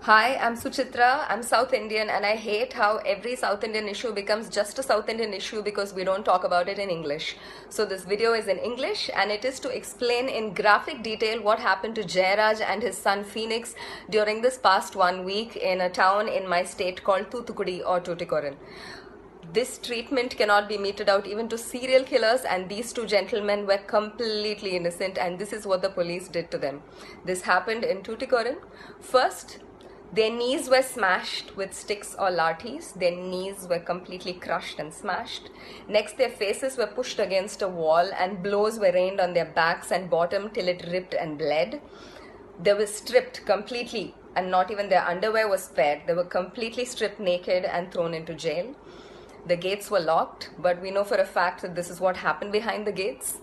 Hi, I'm Suchitra. I'm South Indian, and I hate how every South Indian issue becomes just a South Indian issue because we don't talk about it in English. So, this video is in English, and it is to explain in graphic detail what happened to Jayaraj and his son Phoenix during this past 1 week in a town in my state called Thoothukudi or Tuticorin. This treatment cannot be meted out even to serial killers, and these two gentlemen were completely innocent, and this is what the police did to them. This happened in Tuticorin. First, their knees were smashed with sticks or lathis. Their knees were completely crushed and smashed. Next, their faces were pushed against a wall and blows were rained on their backs and bottom till it ripped and bled. They were stripped completely, and not even their underwear was spared. They were completely stripped naked and thrown into jail. The gates were locked, but we know for a fact that this is what happened behind the gates.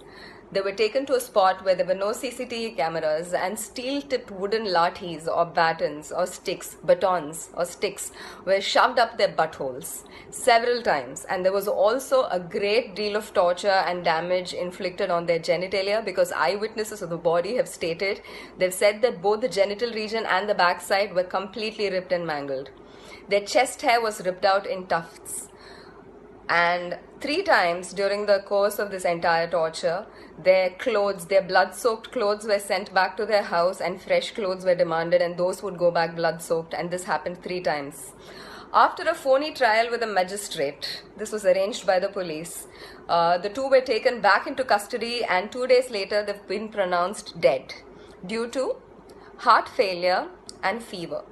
They were taken to a spot where there were no CCTV cameras, and steel-tipped wooden lathis or batons or sticks, batons or sticks were shoved up their buttholes several times. And there was also a great deal of torture and damage inflicted on their genitalia, because eyewitnesses of the body have stated, they've said that both the genital region and the backside were completely ripped and mangled. Their chest hair was ripped out in tufts. And 3 times during the course of this entire torture, their clothes, their blood-soaked clothes were sent back to their house, and fresh clothes were demanded, and those would go back blood-soaked, and this happened 3 times. After a phony trial with a magistrate, this was arranged by the police, the two were taken back into custody, and 2 days later they've been pronounced dead due to heart failure and fever.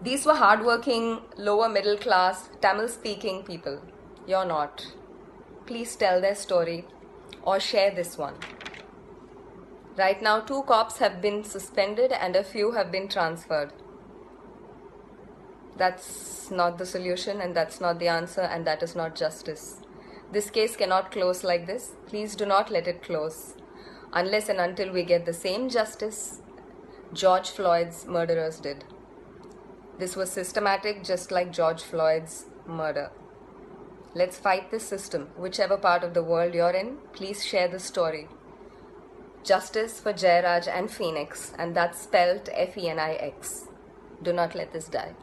These were hardworking, lower middle class, Tamil speaking people. You're not. Please tell their story or share this one. Right now, 2 cops have been suspended and a few have been transferred. That's not the solution, and that's not the answer, and that is not justice. This case cannot close like this. Please do not let it close unless and until we get the same justice George Floyd's murderers did. This was systematic, just like George Floyd's murder. Let's fight this system. Whichever part of the world you're in, please share the story. Justice for Jayaraj and Phoenix, and that's spelled Phoenix. Do not let this die.